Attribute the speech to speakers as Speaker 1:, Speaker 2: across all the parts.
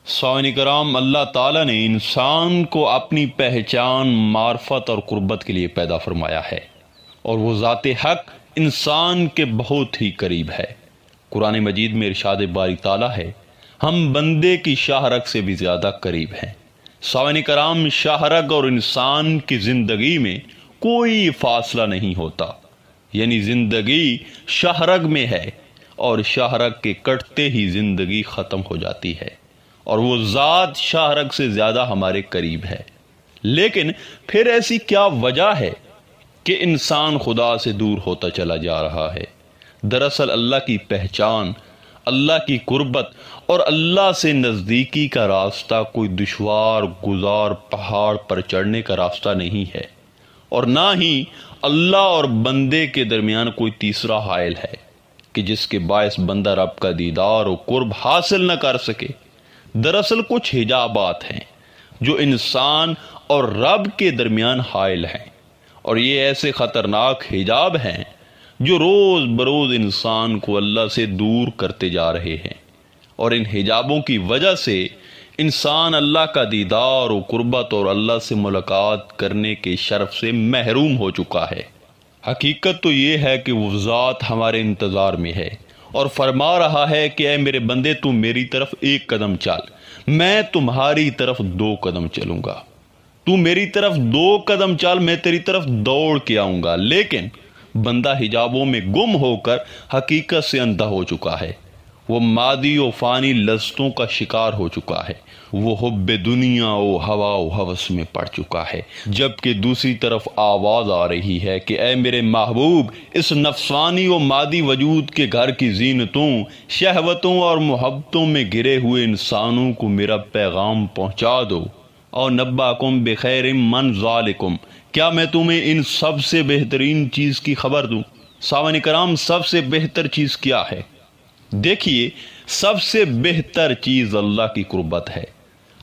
Speaker 1: سامعین کرام، اللہ تعالیٰ نے انسان کو اپنی پہچان، معرفت اور قربت کے لیے پیدا فرمایا ہے، اور وہ ذات حق انسان کے بہت ہی قریب ہے۔ قرآن مجید میں ارشاد باری تعالیٰ ہے، ہم بندے کی شاہ رگ سے بھی زیادہ قریب ہیں۔ سامعین کرام، شاہ رگ اور انسان کی زندگی میں کوئی فاصلہ نہیں ہوتا، یعنی زندگی شاہ رگ میں ہے، اور شاہ رگ کے کٹتے ہی زندگی ختم ہو جاتی ہے، اور وہ ذات شاہ رگ سے زیادہ ہمارے قریب ہے۔ لیکن پھر ایسی کیا وجہ ہے کہ انسان خدا سے دور ہوتا چلا جا رہا ہے؟ دراصل اللہ کی پہچان، اللہ کی قربت اور اللہ سے نزدیکی کا راستہ کوئی دشوار گزار پہاڑ پر چڑھنے کا راستہ نہیں ہے، اور نہ ہی اللہ اور بندے کے درمیان کوئی تیسرا حائل ہے کہ جس کے باعث بندہ رب کا دیدار و قرب حاصل نہ کر سکے۔ دراصل کچھ حجابات ہیں جو انسان اور رب کے درمیان حائل ہیں، اور یہ ایسے خطرناک حجاب ہیں جو روز بروز انسان کو اللہ سے دور کرتے جا رہے ہیں، اور ان حجابوں کی وجہ سے انسان اللہ کا دیدار و قربت اور اللہ سے ملاقات کرنے کے شرف سے محروم ہو چکا ہے۔ حقیقت تو یہ ہے کہ وہ ذات ہمارے انتظار میں ہے اور فرما رہا ہے کہ اے میرے بندے، تم میری طرف 1 قدم چل، میں تمہاری طرف 2 قدم چلوں گا۔ تو میری طرف 2 قدم چل، میں تیری طرف دوڑ کے آؤں گا۔ لیکن بندہ حجابوں میں گم ہو کر حقیقت سے اندھا ہو چکا ہے، وہ مادی و فانی لذتوں کا شکار ہو چکا ہے، وہ حب دنیا و ہوا و ہوس میں پڑ چکا ہے، جبکہ دوسری طرف آواز آ رہی ہے کہ اے میرے محبوب، اس نفسانی و مادی وجود کے گھر کی زینتوں، شہوتوں اور محبتوں میں گرے ہوئے انسانوں کو میرا پیغام پہنچا دو۔ اور نباکم بخیر من ذالکم، کیا میں تمہیں ان سب سے بہترین چیز کی خبر دوں؟ سامعین کرام، سب سے بہتر چیز کیا ہے؟ دیکھیے، سب سے بہتر چیز اللہ کی قربت ہے،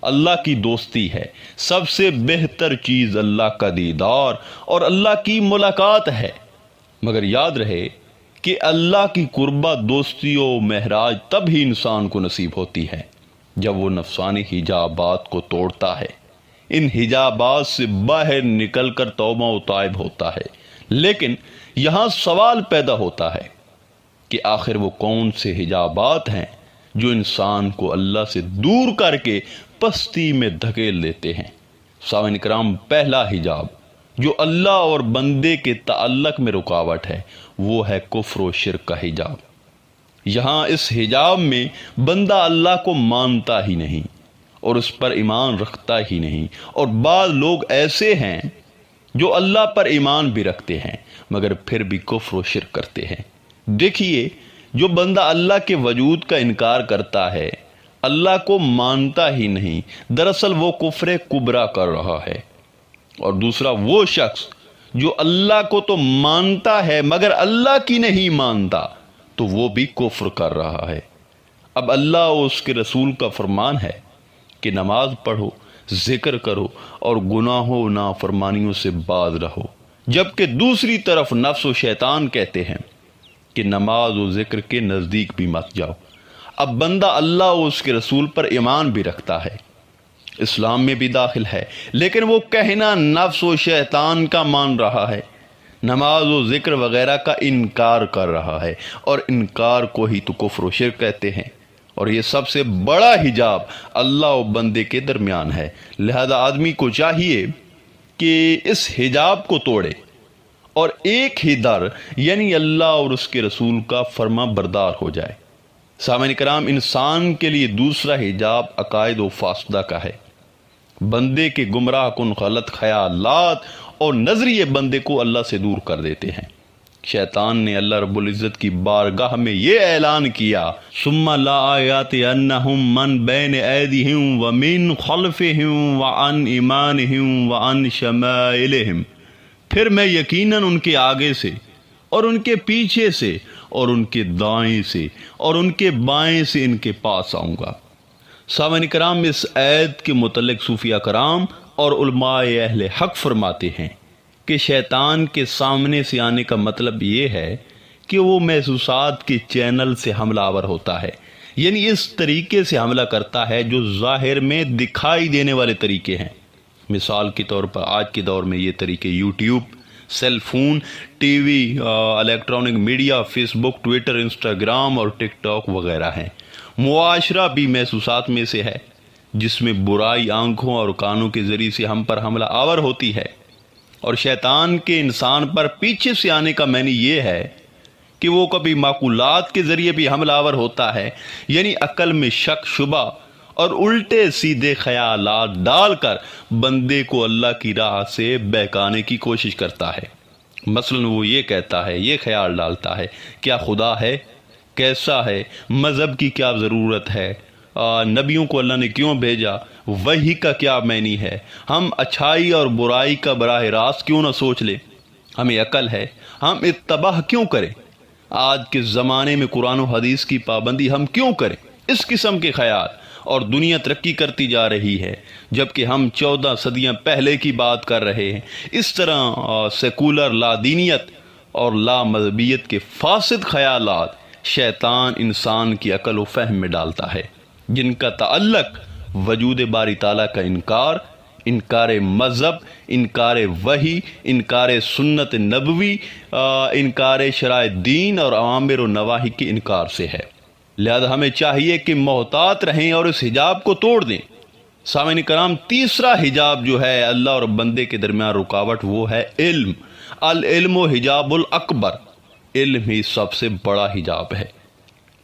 Speaker 1: اللہ کی دوستی ہے۔ سب سے بہتر چیز اللہ کا دیدار اور اللہ کی ملاقات ہے۔ مگر یاد رہے کہ اللہ کی قربت، دوستی و معراج تب ہی انسان کو نصیب ہوتی ہے جب وہ نفسانی حجابات کو توڑتا ہے، ان حجابات سے باہر نکل کر توبہ و تائب ہوتا ہے۔ لیکن یہاں سوال پیدا ہوتا ہے کہ آخر وہ کون سے حجابات ہیں جو انسان کو اللہ سے دور کر کے پستی میں دھکیل دیتے ہیں؟ سامعین کرام، پہلا حجاب جو اللہ اور بندے کے تعلق میں رکاوٹ ہے، وہ ہے کفر و شرک کا حجاب۔ یہاں اس حجاب میں بندہ اللہ کو مانتا ہی نہیں اور اس پر ایمان رکھتا ہی نہیں، اور بعض لوگ ایسے ہیں جو اللہ پر ایمان بھی رکھتے ہیں مگر پھر بھی کفر و شرک کرتے ہیں۔ دیکھیے، جو بندہ اللہ کے وجود کا انکار کرتا ہے، اللہ کو مانتا ہی نہیں، دراصل وہ کفر کبریٰ کر رہا ہے۔ اور دوسرا وہ شخص جو اللہ کو تو مانتا ہے مگر اللہ کی نہیں مانتا، تو وہ بھی کفر کر رہا ہے۔ اب اللہ اور اس کے رسول کا فرمان ہے کہ نماز پڑھو، ذکر کرو اور گناہوں و نافرمانیوں سے باز رہو، جبکہ دوسری طرف نفس و شیطان کہتے ہیں کہ نماز و ذکر کے نزدیک بھی مت جاؤ۔ اب بندہ اللہ اور اس کے رسول پر ایمان بھی رکھتا ہے، اسلام میں بھی داخل ہے، لیکن وہ کہنا نفس و شیطان کا مان رہا ہے، نماز و ذکر وغیرہ کا انکار کر رہا ہے، اور انکار کو ہی تو کفر و شرک کہتے ہیں۔ اور یہ سب سے بڑا حجاب اللہ و بندے کے درمیان ہے، لہذا آدمی کو چاہیے کہ اس حجاب کو توڑے اور ایک ہی در یعنی اللہ اور اس کے رسول کا فرما بردار ہو جائے۔ سامعین کرام، انسان کے لیے دوسرا حجاب عقائد و فاسدہ کا ہے۔ بندے کے گمراہ کن غلط خیالات اور نظریے بندے کو اللہ سے دور کر دیتے ہیں۔ شیطان نے اللہ رب العزت کی بارگاہ میں یہ اعلان کیا، ثم لآیاتینہم من بین ایدیہم ومن خلفہم وعن ایمانہم وعن شمائلہم، پھر میں یقیناً ان کے آگے سے اور ان کے پیچھے سے اور ان کے دائیں سے اور ان کے بائیں سے ان کے پاس آؤں گا۔ سامعین کرام، اس آیت کے متعلق صوفیہ کرام اور علماء اہل حق فرماتے ہیں کہ شیطان کے سامنے سے آنے کا مطلب یہ ہے کہ وہ محسوسات کے چینل سے حملہ آور ہوتا ہے، یعنی اس طریقے سے حملہ کرتا ہے جو ظاہر میں دکھائی دینے والے طریقے ہیں۔ مثال کے طور پر آج کے دور میں یہ طریقے YouTube, cell phone, TV, electronic media, Facebook, Twitter, Instagram اور ٹک ٹاک وغیرہ ہیں۔ معاشرہ بھی محسوسات میں سے ہے جس میں برائی آنکھوں اور کانوں کے ذریعے سے ہم پر حملہ آور ہوتی ہے، اور شیطان کے انسان پر پیچھے سے آنے کا معنی یہ ہے کہ وہ کبھی معقولات کے ذریعے بھی حملہ آور ہوتا ہے، یعنی عقل میں شک شبہ اور الٹے سیدھے خیالات ڈال کر بندے کو اللہ کی راہ سے بہکانے کی کوشش کرتا ہے۔ مثلا وہ یہ کہتا ہے، یہ خیال ڈالتا ہے، کیا خدا ہے؟ کیسا ہے؟ مذہب کی کیا ضرورت ہے؟ نبیوں کو اللہ نے کیوں بھیجا؟ وحی کا کیا معنی ہے؟ ہم اچھائی اور برائی کا براہ راست کیوں نہ سوچ لیں؟ ہمیں عقل ہے، ہم اتباع کیوں کریں؟ آج کے زمانے میں قرآن و حدیث کی پابندی ہم کیوں کریں؟ اس قسم کے خیال، اور دنیا ترقی کرتی جا رہی ہے جبکہ ہم 14 صدیاں پہلے کی بات کر رہے ہیں۔ اس طرح سیکولر لا دینیت اور لا مذہبیت کے فاسد خیالات شیطان انسان کی عقل و فہم میں ڈالتا ہے، جن کا تعلق وجود باری تعالیٰ کا انکار مذہب، انکار وحی، انکار سنت نبوی، انکار شرائع دین اور اوامر و نواہی کے انکار سے ہے۔ لہذا ہمیں چاہیے کہ محتاط رہیں اور اس حجاب کو توڑ دیں۔ سامعین کرام، تیسرا حجاب جو ہے اللہ اور بندے کے درمیان رکاوٹ، وہ ہے علم۔ العلم حجاب الاکبر، علم ہی سب سے بڑا حجاب ہے۔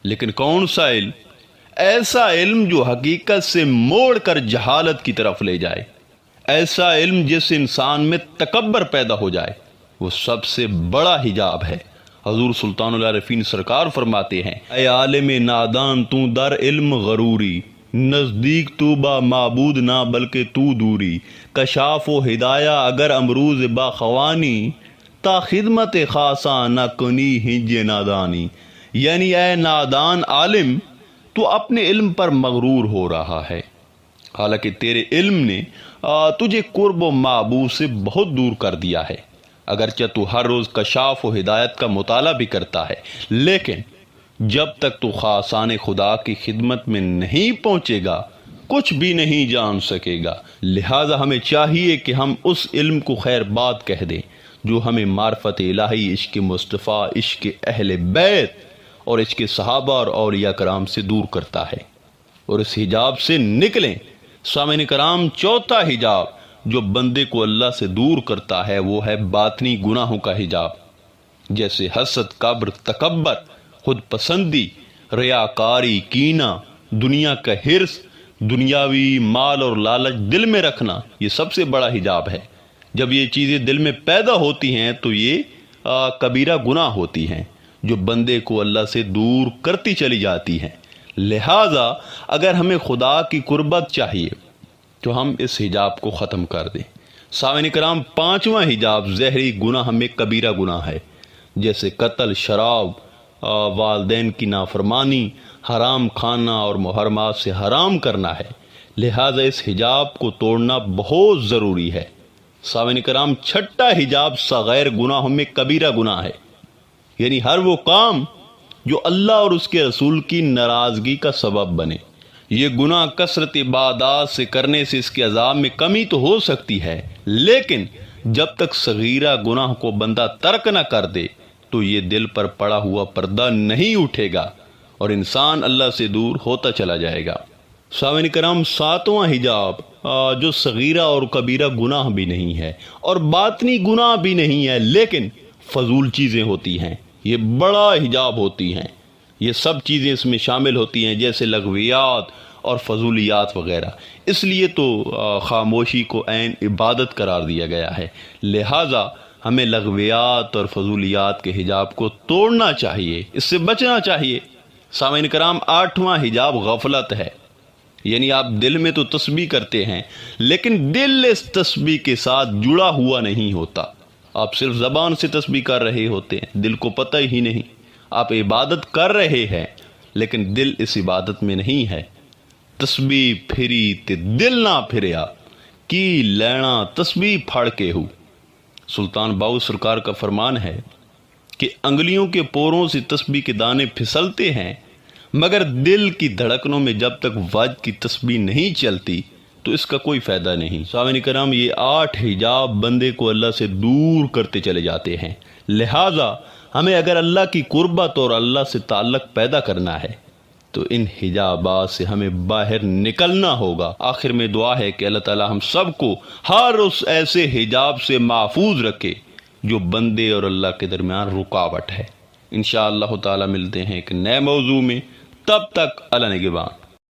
Speaker 1: لیکن کون سا علم؟ ایسا علم جو حقیقت سے موڑ کر جہالت کی طرف لے جائے، ایسا علم جس انسان میں تکبر پیدا ہو جائے، وہ سب سے بڑا حجاب ہے۔ حضور سلطان العارفین سرکار فرماتے ہیں، اے عالم نادان تو در علم غروری، نزدیک تو با معبود نہ بلکہ تو دوری، کشاف و ہدایہ اگر امروز با خوانی، تا خدمت خاصا نہ کنی ہنج نادانی۔ یعنی اے نادان عالم، تو اپنے علم پر مغرور ہو رہا ہے، حالانکہ تیرے علم نے تجھے قرب و معبود سے بہت دور کر دیا ہے۔ اگرچہ تو ہر روز کشاف و ہدایت کا مطالعہ بھی کرتا ہے، لیکن جب تک تو خاصان خدا کی خدمت میں نہیں پہنچے گا کچھ بھی نہیں جان سکے گا۔ لہٰذا ہمیں چاہیے کہ ہم اس علم کو خیر بات کہہ دیں جو ہمیں معرفت الہی، عشق مصطفیٰ، عشق اہل بیت اور عشق صحابہ اور اولیاء کرام سے دور کرتا ہے، اور اس حجاب سے نکلیں۔ سامعین کرام، چوتھا حجاب جو بندے کو اللہ سے دور کرتا ہے وہ ہے باطنی گناہوں کا حجاب، جیسے حسد، کبر، تکبر، خود پسندی، ریاکاری، کینہ، دنیا کا حرص، دنیاوی مال اور لالچ دل میں رکھنا، یہ سب سے بڑا حجاب ہے۔ جب یہ چیزیں دل میں پیدا ہوتی ہیں تو یہ کبیرہ گناہ ہوتی ہیں جو بندے کو اللہ سے دور کرتی چلی جاتی ہیں۔ لہٰذا اگر ہمیں خدا کی قربت چاہیے تو ہم اس حجاب کو ختم کر دیں۔ سامعین کرام، پانچواں حجاب زہری گناہ میں کبیرہ گناہ ہے، جیسے قتل، شراب، والدین کی نافرمانی، حرام کھانا اور محرمات سے حرام کرنا ہے۔ لہٰذا اس حجاب کو توڑنا بہت ضروری ہے۔ سامعین کرام، چھٹا حجاب صغیر گناہوں میں کبیرہ گناہ ہے، یعنی ہر وہ کام جو اللہ اور اس کے رسول کی ناراضگی کا سبب بنے۔ یہ گناہ کثرت عبادات سے کرنے سے اس کے عذاب میں کمی تو ہو سکتی ہے، لیکن جب تک صغیرہ گناہ کو بندہ ترک نہ کر دے تو یہ دل پر پڑا ہوا پردہ نہیں اٹھے گا اور انسان اللہ سے دور ہوتا چلا جائے گا۔ سامعین کرام، ساتواں حجاب جو صغیرہ اور کبیرہ گناہ بھی نہیں ہے اور باطنی گناہ بھی نہیں ہے، لیکن فضول چیزیں ہوتی ہیں، یہ بڑا حجاب ہوتی ہیں۔ یہ سب چیزیں اس میں شامل ہوتی ہیں، جیسے لغویات اور فضولیات وغیرہ۔ اس لیے تو خاموشی کو عین عبادت قرار دیا گیا ہے۔ لہٰذا ہمیں لغویات اور فضولیات کے حجاب کو توڑنا چاہیے، اس سے بچنا چاہیے۔ سامعین کرام، آٹھواں حجاب غفلت ہے، یعنی آپ دل میں تو تسبیح کرتے ہیں لیکن دل اس تسبیح کے ساتھ جڑا ہوا نہیں ہوتا۔ آپ صرف زبان سے تسبیح کر رہے ہوتے ہیں، دل کو پتہ ہی نہیں۔ آپ عبادت کر رہے ہیں لیکن دل اس عبادت میں نہیں ہے۔ تسبیح پھری تے دل نہ پھریا، کی لینا تسبیح پھڑ کے ہو۔ سلطان باؤ سرکار کا فرمان ہے کہ انگلیوں کے پوروں سے تسبیح کے دانے پھسلتے ہیں مگر دل کی دھڑکنوں میں جب تک وجد کی تسبیح نہیں چلتی تو اس کا کوئی فائدہ نہیں۔ سامعین کرام، یہ 8 حجاب بندے کو اللہ سے دور کرتے چلے جاتے ہیں، لہٰذا ہمیں اگر اللہ کی قربت اور اللہ سے تعلق پیدا کرنا ہے تو ان حجابات سے ہمیں باہر نکلنا ہوگا۔ آخر میں دعا ہے کہ اللہ تعالی ہم سب کو ہر اس ایسے حجاب سے محفوظ رکھے جو بندے اور اللہ کے درمیان رکاوٹ ہے۔ انشاءاللہ تعالی ملتے ہیں ایک نئے موضوع میں، تب تک اللہ نگہبان۔